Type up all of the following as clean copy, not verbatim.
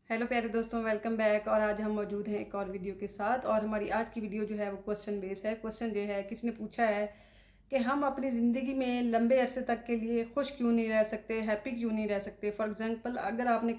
Hello प्यारे दोस्तों, welcome back. और आज हम मौजूद हैं एक और वीडियो के साथ। और हमारी आज की वीडियो जो है वो क्वेश्चन बेस है। क्वेश्चन ये है, किसी ने पूछा है कि हम अपनी ज़िंदगी में लंबे अरसे तक के लिए खुश क्यों नहीं रह सकते, हैप्पी क्यों नहीं रह सकते। फॉर एग्जांपल, अगर हम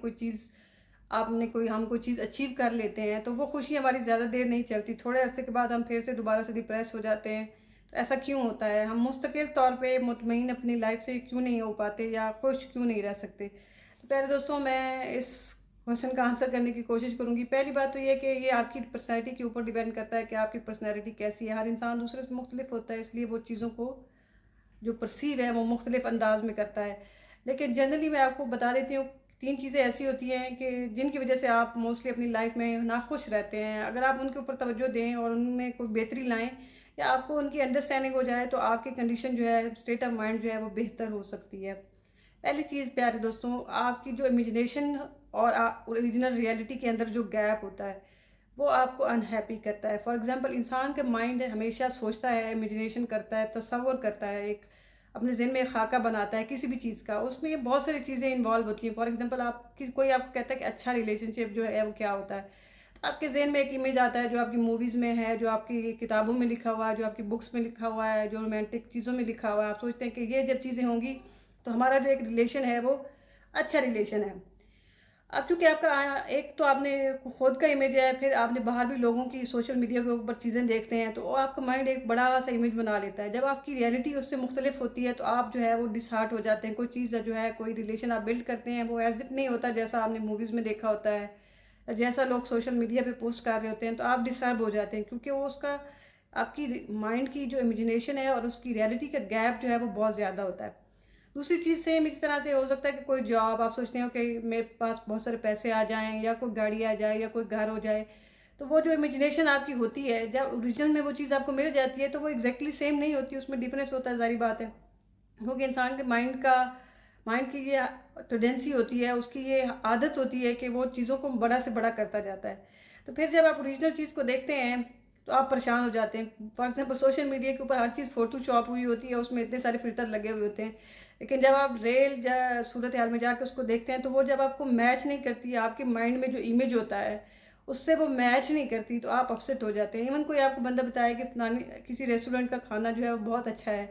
कोई चीज़ अचीव कर लेते हैं तो वो खुशी हमारी ज़्यादा देर नहीं चलती। थोड़े अरसे के बाद हम फिर से दोबारा से डिप्रेस हो जाते हैं। तो ऐसा क्यों होता है? हम मुस्तकिल तौर पे मुतमईन अपनी लाइफ से क्यों नहीं हो पाते या खुश क्यों नहीं रह सकते? तो प्यारे दोस्तों, मैं इस क्वेश्चन का आंसर करने की कोशिश करूंगी। पहली बात तो ये है कि ये आपकी पर्सनैलिटी के ऊपर डिपेंड करता है कि आपकी पर्सनैलिटी कैसी है। हर इंसान दूसरे से मुख्तलिफ होता है, इसलिए वो चीज़ों को जो परसीव है वो मुख्तलिफ अंदाज में करता है। लेकिन जनरली मैं आपको बता देती हूँ, तीन चीज़ें ऐसी होती हैं कि जिनकी वजह से आप मोस्टली अपनी लाइफ में नाखुश रहते हैं। अगर आप उनके ऊपर तवज्जो दें और उनमें कोई बेहतरी लाएं या आपको उनकी अंडरस्टैंडिंग हो जाए तो आपकी कंडीशन जो है, स्टेट ऑफ माइंड जो है वो बेहतर हो सकती है। पहली चीज़ प्यारे दोस्तों, आपकी जो इमेजिनेशन और ओरिजिनल रियलिटी के अंदर जो गैप होता है वो आपको अनहैप्पी करता है। फॉर एग्जांपल, इंसान का माइंड हमेशा सोचता है, इमेजिनेशन करता है, तसव्वुर करता है, एक अपने ज़हन में एक खाका बनाता है किसी भी चीज़ का। उसमें बहुत सारी चीज़ें इन्वॉल्व होती हैं। फॉर एग्जांपल, कोई आपको कहता है कि अच्छा रिलेशनशिप जो है वो क्या होता है, तो आपके जहन में एक इमेज आता है जो आपकी मूवीज़ में है, जो आपकी किताबों में लिखा हुआ है, जो आपकी बुक्स में लिखा हुआ है, जो रोमांटिक चीज़ों में लिखा हुआ है। आप सोचते हैं कि ये जब चीज़ें होंगी तो हमारा जो एक रिलेशन है वो अच्छा रिलेशन है। अब चूँकि आपका एक तो आपने खुद का इमेज है, फिर आपने बाहर भी लोगों की सोशल मीडिया के ऊपर चीज़ें देखते हैं तो वो आपका माइंड एक बड़ा सा इमेज बना लेता है। जब आपकी रियलिटी उससे मुख्तलिफ होती है तो आप जो है वो डिसहार्ट हो जाते हैं। कोई चीज़ जो है, कोई रिलेशन आप बिल्ड करते हैं वो एज इट नहीं होता जैसा आपने मूवीज़ में देखा होता है, जैसा लोग सोशल मीडिया पे पोस्ट कर रहे होते हैं, तो आप डिस्टर्ब हो जाते हैं क्योंकि वो उसका आपकी माइंड की जो इमेजिनेशन है और उसकी रियलिटी का गैप जो है वो बहुत ज़्यादा होता है। दूसरी चीज़ सेम इसी तरह से हो सकता है कि कोई जॉब आप सोचते हो कि मेरे पास बहुत सारे पैसे आ जाएँ या कोई गाड़ी आ जाए या कोई घर हो जाए, तो वो जो इमेजिनेशन आपकी होती है, जब ओरिजिनल में वो चीज़ आपको मिल जाती है तो वो एग्जैक्टली सेम नहीं होती, उसमें डिफरेंस होता है, ज़ाहिर बात है। क्योंकि इंसान के माइंड की ये टेंडेंसी होती है, उसकी ये आदत होती है कि वो चीज़ों को बड़ा से बड़ा करता जाता है। तो फिर जब आप ओरिजिनल चीज़ को देखते हैं तो आप परेशान हो जाते हैं। फॉर एग्जांपल, सोशल मीडिया के ऊपर हर चीज़ फ़ोटोशॉप हुई होती है, उसमें इतने सारे फ़िल्टर लगे हुए होते हैं। लेकिन जब आप रियल सूरत हाल में जाकर उसको देखते हैं तो वो जब आपको मैच नहीं करती, आपके माइंड में जो इमेज होता है उससे वो मैच नहीं करती, तो आप अपसेट हो जाते हैं। इवन कोई आपको बंदा बताया कि फलानी किसी रेस्टोरेंट का खाना जो है वो बहुत अच्छा है,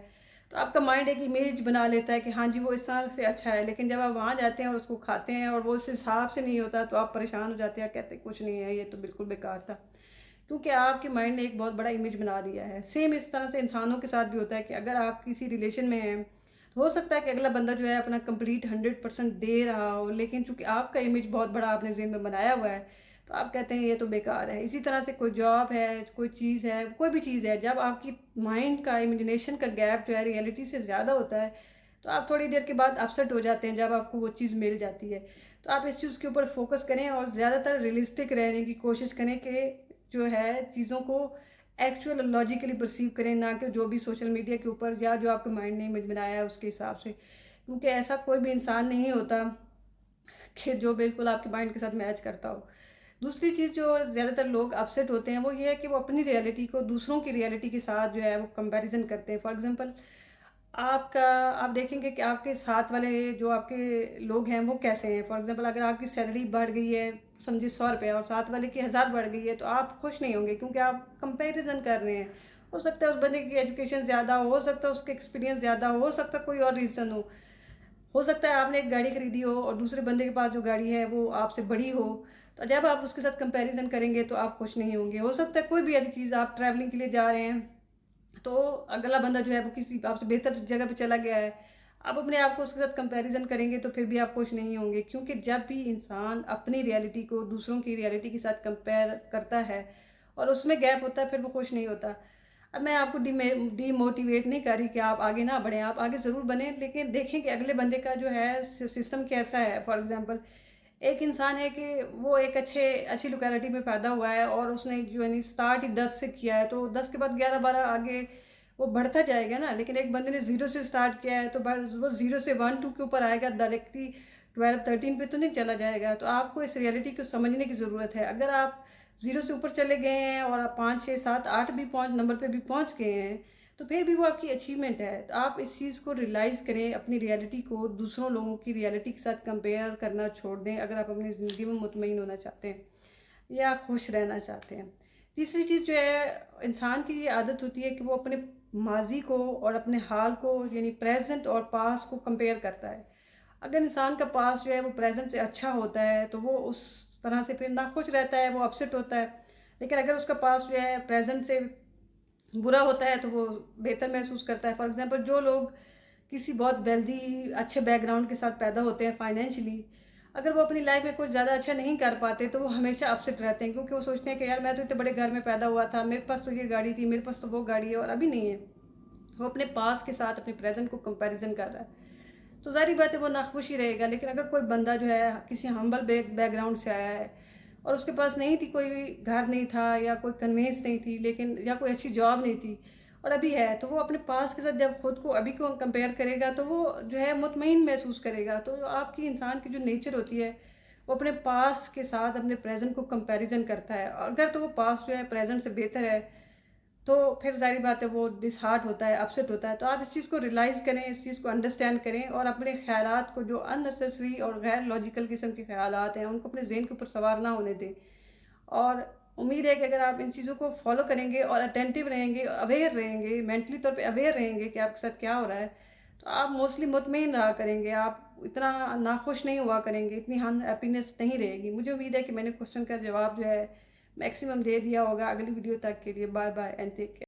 तो आपका माइंड एक इमेज बना लेता है कि हाँ जी वो इस तरह से अच्छा है। लेकिन जब आप वहाँ जाते हैं और उसको खाते हैं और वो उस हिसाब से नहीं होता तो आप परेशान हो जाते हैं, कहते हैं कुछ नहीं है, ये तो बिल्कुल बेकार था, क्योंकि आपके माइंड ने एक बहुत बड़ा इमेज बना दिया है। सेम इस तरह से इंसानों के साथ भी होता है कि अगर आप किसी रिलेशन में हैं तो हो सकता है कि अगला बंदा जो है अपना कंप्लीट 100% दे रहा हो, लेकिन चूंकि आपका इमेज बहुत बड़ा आपने ज़हन में बनाया हुआ है तो आप कहते हैं ये तो बेकार है। इसी तरह से कोई जॉब है, कोई चीज़ है, कोई भी चीज़ है, जब आपकी माइंड का इमेजिनेशन का गैप जो है रियलिटी से ज़्यादा होता है तो आप थोड़ी देर के बाद अपसेट हो जाते हैं जब आपको वो चीज़ मिल जाती है। तो आप इस चीज़ के ऊपर फोकस करें और ज़्यादातर रियलिस्टिक रहने की कोशिश करें कि जो है चीज़ों को एक्चुअल लॉजिकली परसीव करें, ना कि जो भी सोशल मीडिया के ऊपर या जो आपके माइंड ने इमेज बनाया है उसके हिसाब से। क्योंकि ऐसा कोई भी इंसान नहीं होता कि जो बिल्कुल आपके माइंड के साथ मैच करता हो। दूसरी चीज़ जो ज़्यादातर लोग अपसेट होते हैं वो ये है कि वो अपनी रियलिटी को दूसरों की रियलिटी के साथ जो है वो कंपैरिजन करते हैं। फॉर एग्जांपल, आपका आप देखेंगे कि आपके साथ वाले जो आपके लोग हैं वो कैसे हैं। फॉर एग्जांपल, अगर आपकी सैलरी बढ़ गई है, समझिए 100 रुपये, और साथ वाले की 1000 बढ़ गई है, तो आप खुश नहीं होंगे क्योंकि आप कंपैरिजन कर रहे हैं। हो सकता है उस बंदे की एजुकेशन ज़्यादा हो सकता है उसके एक्सपीरियंस ज़्यादा हो सकता है कोई और रीज़न हो सकता है आपने एक गाड़ी खरीदी हो और दूसरे बंदे के पास जो गाड़ी है वो आपसे बड़ी हो, तो जब आप उसके साथ कंपैरिजन करेंगे तो आप खुश नहीं होंगे। हो सकता है कोई भी ऐसी चीज़, आप ट्रैवलिंग के लिए जा रहे हैं तो अगला बंदा जो है वो किसी आपसे बेहतर जगह पे चला गया है, आप अपने आप को उसके साथ कंपैरिजन करेंगे तो फिर भी आप खुश नहीं होंगे। क्योंकि जब भी इंसान अपनी रियलिटी को दूसरों की रियलिटी के साथ कंपेयर करता है और उसमें गैप होता है फिर वो खुश नहीं होता। अब मैं आपको डीमोटिवेट नहीं कर रही कि आप आगे ना बढ़ें, आप आगे ज़रूर बढ़ें, लेकिन देखें कि अगले बंदे का जो है सिस्टम कैसा है। फॉर एग्जांपल, एक इंसान है कि वो एक अच्छी लोकेलिटी में पैदा हुआ है और उसने जो है स्टार्ट ही 10 से किया है, तो 10 के बाद 11 12 आगे वो बढ़ता जाएगा ना। लेकिन एक बंदे ने 0 से स्टार्ट किया है तो वो 0 से 1 2 के ऊपर आएगा, डायरेक्टली 12 13 पे तो नहीं चला जाएगा। तो आपको इस रियलिटी को समझने की ज़रूरत है। अगर आप 0 से ऊपर चले गए हैं और आप 5 6 7 8 भी पहुँच नंबर पे भी पहुँच गए हैं तो फिर भी वो आपकी अचीवमेंट है। तो आप इस चीज़ को रियलाइज़ करें, अपनी रियलिटी को दूसरों लोगों की रियलिटी के साथ कंपेयर करना छोड़ दें, अगर आप अपनी ज़िंदगी में मुतमईन होना चाहते हैं या खुश रहना चाहते हैं। तीसरी चीज़ जो है, इंसान की ये आदत होती है कि वो अपने माज़ी को और अपने हाल को, यानी प्रेज़ेंट और पास्ट को कंपेयर करता है। अगर इंसान का पास्ट जो है वो प्रेज़ेंट से अच्छा होता है, तो वो उस तरह से फिर नाखुश रहता है, वो अपसेट होता है। लेकिन अगर उसका पास्ट जो है प्रेज़ेंट से बुरा होता है, तो वो बेहतर महसूस करता है। फॉर एग्ज़ाम्पल, जो लोग किसी बहुत वेल्दी अच्छे बैकग्राउंड के साथ पैदा होते हैं फाइनेंशियली, अगर वो अपनी लाइफ में कुछ ज़्यादा अच्छा नहीं कर पाते, तो वो हमेशा अपसेट रहते हैं, क्योंकि वो सोचते हैं कि यार मैं तो इतने बड़े घर में पैदा हुआ था, मेरे पास तो ये गाड़ी थी, मेरे पास तो वो गाड़ी है और अभी नहीं है। वो अपने पास के साथ अपने प्रेजेंट को कंपैरिजन कर रहा है, तो ज़ाहिर बात है वो नाखुश ही रहेगा। लेकिन अगर कोई बंदा जो है किसी हम्बल बैकग्राउंड से आया है और उसके पास नहीं थी, कोई घर नहीं था या कोई कन्वेंस नहीं थी, लेकिन या कोई अच्छी जॉब नहीं थी और अभी है, तो वो अपने पास के साथ जब खुद को अभी को कंपेयर करेगा, तो वो जो है मुतमईन महसूस करेगा। तो आपकी इंसान की जो नेचर होती है, वो अपने पास के साथ अपने प्रेजेंट को कंपैरिजन करता है। अगर तो वो पास जो है प्रेजेंट से बेहतर है, तो फिर ज़ाहिर बात है वो डिसहार्ट होता है, अपसेट होता है। तो आप इस चीज़ को रियलाइज़ करें, इस चीज़ को अंडरस्टैंड करें और अपने ख़यालात को, जो अननेसेसरी और गैर लॉजिकल किस्म के ख़यालात हैं, उनको अपने ज़हन के ऊपर सवार ना होने दें। और उम्मीद है कि अगर आप इन चीज़ों को फॉलो करेंगे और अटेंटिव रहेंगे, अवेयर रहेंगे, मेंटली तौर पे अवेयर रहेंगे कि आपके साथ क्या हो रहा है, तो आप मोस्टली मुतमईन रहा करेंगे, आप इतना नाखुश नहीं हुआ करेंगे, इतनी हैप्पीनेस नहीं रहेगी। मुझे उम्मीद है कि मैंने क्वेश्चन का जवाब जो है मैक्सिमम दे दिया होगा। अगली वीडियो तक के लिए bye bye and take care.